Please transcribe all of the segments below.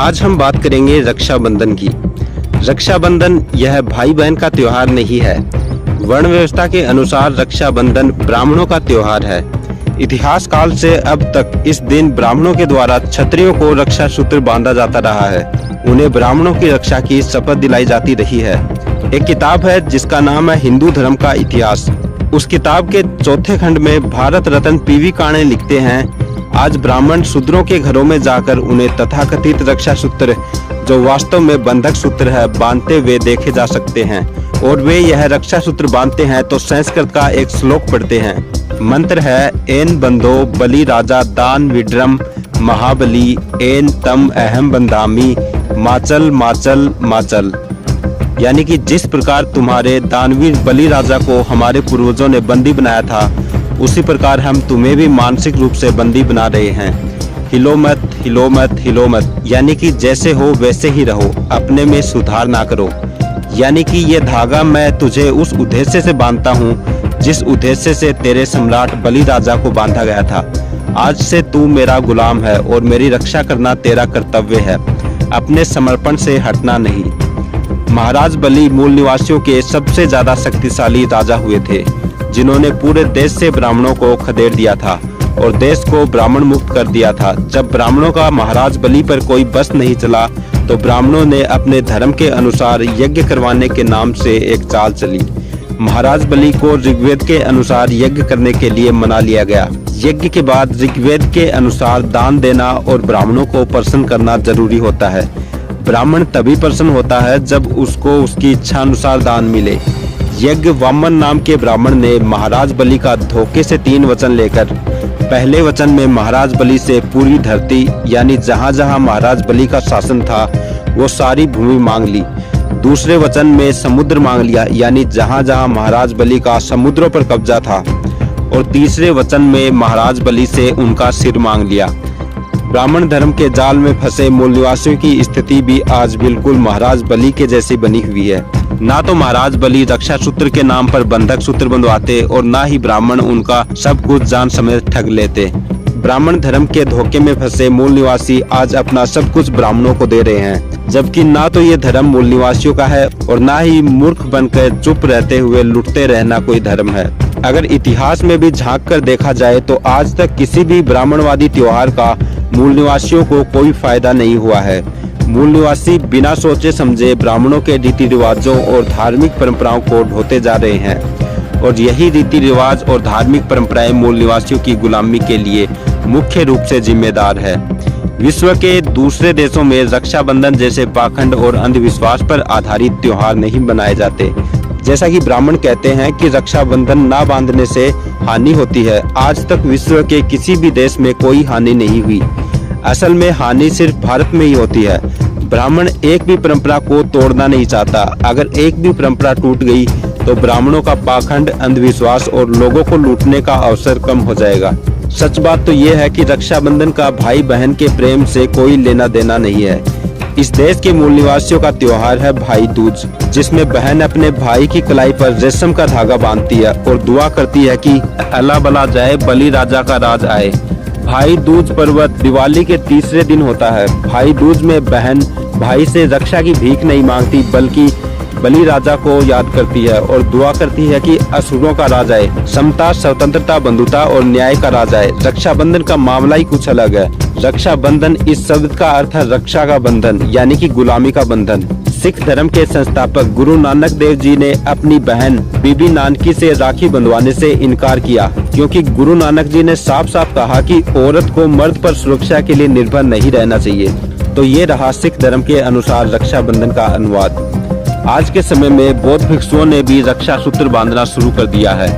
आज हम बात करेंगे रक्षाबंधन की। रक्षाबंधन यह भाई बहन का त्योहार नहीं है। वर्ण व्यवस्था के अनुसार रक्षाबंधन ब्राह्मणों का त्योहार है। इतिहास काल से अब तक इस दिन ब्राह्मणों के द्वारा क्षत्रियों को रक्षा सूत्र बांधा जाता रहा है। उन्हें ब्राह्मणों की रक्षा की शपथ दिलाई जाती रही है। एक किताब है जिसका नाम है हिंदू धर्म का इतिहास। उस किताब के चौथे खंड में भारत रत्न पीवी काणे लिखते हैं, आज ब्राह्मण शूद्रों के घरों में जाकर उन्हें तथाकथित रक्षा सूत्र, जो वास्तव में बंधक सूत्र है, बांधते हुए देखे जा सकते हैं। और वे यह रक्षा सूत्र बांधते हैं तो संस्कृत का एक श्लोक पढ़ते हैं। मंत्र है, एन बंधो बलि राजा दान विड्रम महाबली एन तम अहम बंधामी माचल माचल माचल। यानी कि जिस प्रकार तुम्हारे दानवीर बलि राजा को हमारे पूर्वजों ने बंदी बनाया था, उसी प्रकार हम तुम्हें भी मानसिक रूप से बंदी बना रहे हैं। हिलो मत हिलो मत हिलो मत, यानी कि जैसे हो वैसे ही रहो, अपने में सुधार ना करो। यानी कि ये धागा मैं तुझे उस उद्देश्य से बांधता हूँ जिस उद्देश्य से तेरे सम्राट बलि राजा को बांधा गया था। आज से तू मेरा गुलाम है और मेरी रक्षा करना तेरा कर्तव्य है, अपने समर्पण से हटना नहीं। महाराज बलि मूल निवासियों के सबसे ज्यादा शक्तिशाली राजा हुए थे, जिन्होंने पूरे देश से ब्राह्मणों को खदेड़ दिया था और देश को ब्राह्मण मुक्त कर दिया था। जब ब्राह्मणों का महाराज बलि पर कोई बस नहीं चला तो ब्राह्मणों ने अपने धर्म के अनुसार यज्ञ करवाने के नाम से एक चाल चली। महाराज बलि को ऋग्वेद के अनुसार यज्ञ करने के लिए मना लिया गया। यज्ञ के बाद ऋग्वेद के अनुसार दान देना और ब्राह्मणों को प्रसन्न करना जरूरी होता है। ब्राह्मण तभी प्रसन्न होता है जब उसको उसकी इच्छा अनुसार दान मिले। यज्ञ वामन नाम के ब्राह्मण ने महाराज बलि का धोखे से 3 वचन लेकर, पहले वचन में महाराज बलि से पूरी धरती, यानी जहां जहां महाराज बलि का शासन था वो सारी भूमि मांग ली। दूसरे वचन में समुद्र मांग लिया, यानी जहां जहां महाराज बलि का समुद्रों पर कब्जा था। और तीसरे वचन में महाराज बलि से उनका सिर मांग लिया। ब्राह्मण धर्म के जाल में फंसे मूल निवासियों की स्थिति भी आज बिल्कुल महाराज बलि के जैसी बनी हुई है। ना तो महाराज बलि रक्षा सूत्र के नाम पर बंधक सूत्र बंधवाते और ना ही ब्राह्मण उनका सब कुछ जान समेत ठग लेते। ब्राह्मण धर्म के धोखे में फंसे मूल निवासी आज अपना सब कुछ ब्राह्मणों को दे रहे हैं, जबकि ना तो ये धर्म मूल निवासियों का है और ना ही मूर्ख बनकर चुप रहते हुए लुटते रहना कोई धर्म है। अगर इतिहास में भी झांक कर देखा जाए तो आज तक किसी भी ब्राह्मणवादी त्योहार का मूल निवासियों को कोई फायदा नहीं हुआ है। मूल निवासी बिना सोचे समझे ब्राह्मणों के रीति रिवाजों और धार्मिक परंपराओं को ढोते जा रहे हैं और यही रीति रिवाज और धार्मिक परंपराएं मूल निवासियों की गुलामी के लिए मुख्य रूप से जिम्मेदार है। विश्व के दूसरे देशों में रक्षाबंधन जैसे पाखंड और अंधविश्वास पर आधारित त्योहार नहीं मनाए जाते। जैसा कि ब्राह्मण कहते हैं कि रक्षाबंधन ना बांधने से हानि होती है, आज तक विश्व के किसी भी देश में कोई हानि नहीं हुई। असल में हानि सिर्फ भारत में ही होती है। ब्राह्मण एक भी परंपरा को तोड़ना नहीं चाहता। अगर एक भी परंपरा टूट गई तो ब्राह्मणों का पाखंड, अंधविश्वास और लोगों को लूटने का अवसर कम हो जाएगा। सच बात तो ये है कि रक्षाबंधन का भाई बहन के प्रेम से कोई लेना देना नहीं है। इस देश के मूल निवासियों का त्योहार है भाई दूज, जिसमें बहन अपने भाई की कलाई पर रेशम का धागा बांधती है और दुआ करती है कि अल्लाह भला जाए, बलि राजा का राज आए। भाई दूज पर्व दिवाली के तीसरे दिन होता है। भाई दूज में बहन भाई से रक्षा की भीख नहीं मांगती, बल्कि बलि राजा को याद करती है और दुआ करती है कि असुरों का राज आए, समता, स्वतंत्रता, बंधुता और न्याय का राज आए। रक्षाबंधन का मामला ही कुछ अलग है। रक्षाबंधन इस शब्द का अर्थ है रक्षा का बंधन, यानी कि गुलामी का बंधन। सिख धर्म के संस्थापक गुरु नानक देव जी ने अपनी बहन बीबी नानकी से राखी बंधवाने से इनकार किया, क्योंकि गुरु नानक जी ने साफ साफ कहा कि औरत को मर्द पर सुरक्षा के लिए निर्भर नहीं रहना चाहिए। तो ये रहा सिख धर्म के अनुसार रक्षाबंधन का अनुवाद। आज के समय में बौद्ध भिक्षुओं ने भी रक्षा सूत्र बांधना शुरू कर दिया है।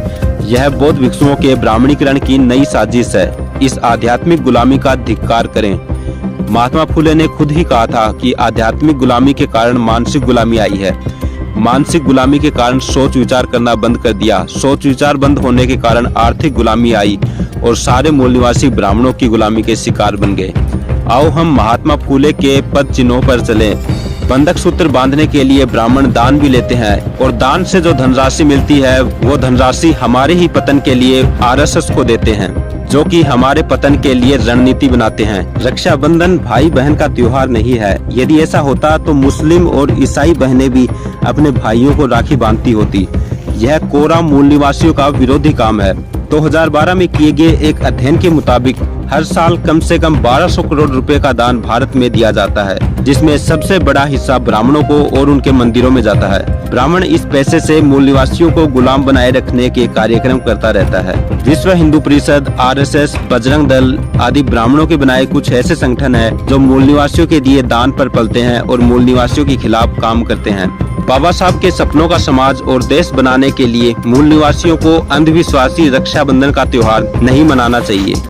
यह बौद्ध भिक्षुओं के ब्राह्मणीकरण की नई साजिश है। इस आध्यात्मिक गुलामी का धिक्कार करें। महात्मा फुले ने खुद ही कहा था कि आध्यात्मिक गुलामी के कारण मानसिक गुलामी आई है। मानसिक गुलामी के कारण सोच विचार करना बंद कर दिया। सोच विचार बंद होने के कारण आर्थिक गुलामी आई और सारे मूल निवासी ब्राह्मणों की गुलामी के शिकार बन गए। आओ हम महात्मा फुले के पद चिन्हों पर चलें। बंधक सूत्र बांधने के लिए ब्राह्मण दान भी लेते हैं और दान से जो धनराशि मिलती है वो धनराशि हमारे ही पतन के लिए आरएसएस को देते हैं। जो कि हमारे पतन के लिए रणनीति बनाते हैं। रक्षाबंधन भाई बहन का त्योहार नहीं है। यदि ऐसा होता तो मुस्लिम और ईसाई बहनें भी अपने भाइयों को राखी बांधती होती। यह कोरा मूल निवासियों का विरोधी काम है। 2012 में किए गए एक अध्ययन के मुताबिक हर साल कम से कम 1200 करोड़ रुपए का दान भारत में दिया जाता है, जिसमें सबसे बड़ा हिस्सा ब्राह्मणों को और उनके मंदिरों में जाता है। ब्राह्मण इस पैसे से मूल निवासियों को गुलाम बनाए रखने के कार्यक्रम करता रहता है। विश्व हिंदू परिषद, RSS, बजरंग दल आदि ब्राह्मणों के बनाए कुछ ऐसे संगठन हैं जो मूल निवासियों के दिए दान पर पलते हैं और मूल निवासियों के खिलाफ काम करते हैं। बाबा साहब के सपनों का समाज और देश बनाने के लिए मूल निवासियों को अंधविश्वासी रक्षाबंधन का त्योहार नहीं मनाना चाहिए।